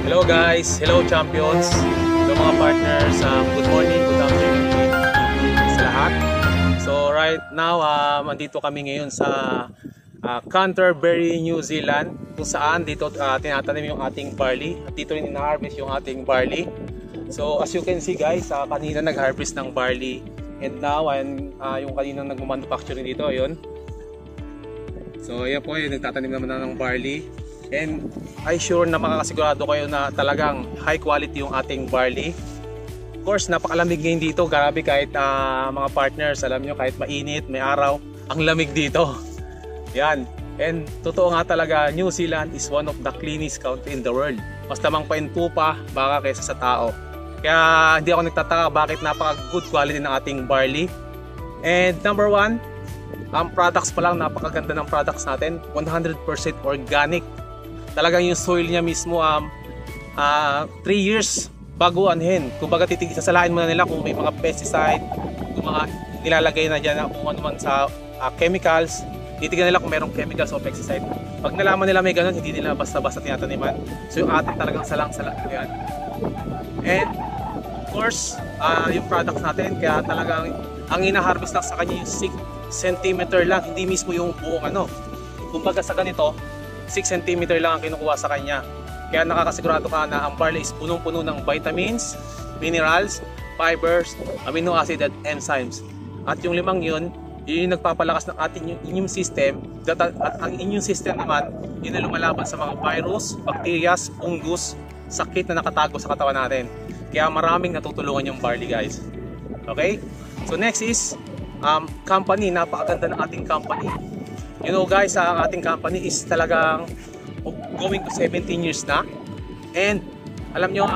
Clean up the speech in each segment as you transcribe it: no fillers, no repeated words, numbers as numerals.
Hello guys, hello champions, hello mga partners, good morning, good afternoon sa lahat. So right now, andito kami ngayon sa Canterbury, New Zealand, kung saan dito tinatanim yung ating barley at dito rin ina-harvest yung ating barley. So as you can see guys, kanina nag-harvest ng barley and now yung kanina nag-manufacturing dito, ayun. So ayan po, nagtatanim naman ng barley. And I sure na makakasigurado kayo na talagang high quality yung ating barley. Of course, napakalamig ngayon dito. Grabe, kahit mga partners, alam nyo, kahit mainit, may araw, ang lamig dito. Yan. And totoo nga talaga, New Zealand is one of the cleanest country in the world. Mas tamang painto pa baka kaysa sa tao. Kaya hindi ako nagtataka bakit napaka-good quality ng ating barley. And number one, ang products pa lang, napakaganda ng products natin. 100% organic. Talagang yung soil niya mismo 3 years bago anhin. Kumbaga sasalain muna nila kung may mga pesticide, kung mga nilalagay na dyan kung ano man sa chemicals. Titignan nila kung mayroong chemicals o pesticide. Pag nalaman nila may ganun, hindi nila basta-basta tinataniman. So yung atin talagang salang-sala yan. And of course, yung products natin, kaya talagang ang ina-harvest lang sa kanya yung 6 cm lang, hindi mismo yung buong ano. Kumbaga sa ganito, 6 cm lang ang kinukuha sa kanya. Kaya nakakasigurado ka na ang barley is punong-puno ng vitamins, minerals, fibers, amino acid at enzymes. At yung limang yun yung nagpapalakas ng ating immune system. At ang immune system naman, yun na lumalaban sa mga virus, bacteria, fungus, sakit na nakatago sa katawan natin. Kaya maraming natutulungan yung barley guys. Okay? So next is company. Napakaganda ng ating company. You know guys, ang ating company is talagang going to 17 years na. And alam nyo,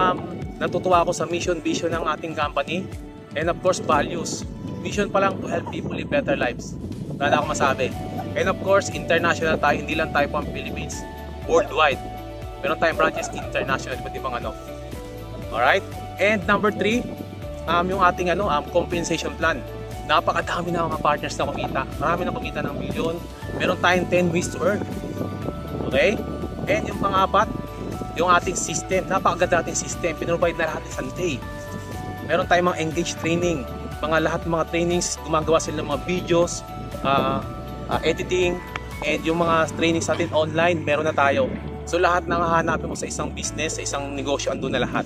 natutuwa ako sa mission, vision ng ating company. And of course, values. Mission pa lang to help people live better lives. Wala na ako masabi. And of course, international tayo. Hindi lang tayo pang Philippines. Worldwide. Meron tayong branches international. Iba't ibang ano. Alright? And number 3, yung ating compensation plan. Napakadami na mga partners na kumita. Marami na kumita ng milyon. Meron tayong 10 ways to earn. Okay? And yung pang-apat, yung ating system. Napakaganda ating system. Pinrovide na lahat isang day. Meron tayong mga engaged training. Lahat ng mga trainings, gumagawa sila ng mga videos, editing, and yung mga trainings natin online, meron na tayo. So lahat na hahanapin mo sa isang business, sa isang negosyo, andun na lahat.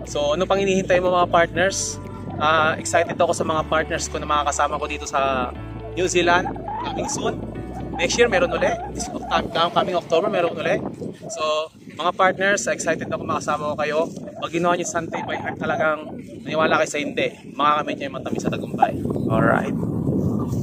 So ano pang hinihintay mo mga partners? Excited ako sa mga partners ko na makakasama ko dito sa New Zealand coming soon. Next year meron ulit. Coming October meron ulit. So mga partners, excited ako makasama ko kayo. Pag ginawa nyo Santay by Heart, talagang naniwala kayo sa hindi. Makakamit nyo yung matamis sa tagumpay. Alright.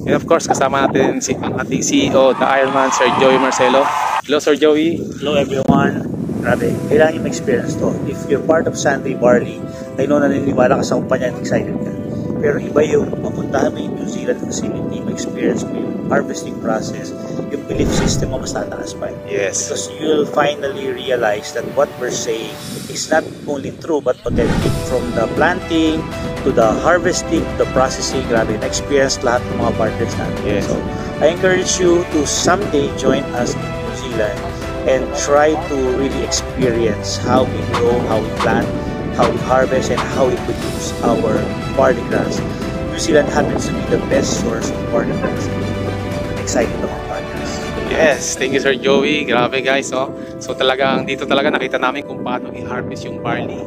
And of course, kasama natin ang ating CEO, the Ironman, Sir Joey Marcelo. Hello Sir Joey. Hello everyone. Grabe, kailangan yung experience to. If you're part of Santay Barley, I know na naniniwala ka sa kumpanya at excited ka. Pero iba yung mapuntahan mo yung New Zealand facility, ma-experience mo yung harvesting process, yung belief system mo mas tataas pa. Yes. Because you'll finally realize that what we're saying is not only true but authentic. From the planting, to the harvesting, to the processing, grabe, na-experience lahat ng mga partners natin. Yes. So, I encourage you to someday join us in New Zealand and try to really experience how we grow, how we plant, how we harvest, and how we produce our barley grass. New Zealand happens to be the best source of barley grass. Excited about partners. Yes, thank you Sir Joey. Grabe guys, oh. So talagang dito talaga nakita namin kung paano i-harvest yung barley.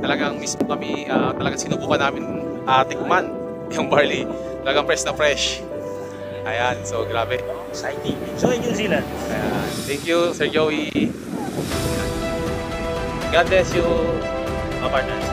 Talagang mismo kami, talagang sinubukan namin tikman yung barley. Talagang fresh na fresh. Ayan, so grabe. Exciting. Enjoy New Zealand. Ayan, thank you Sir Joey. God bless you, mga partners.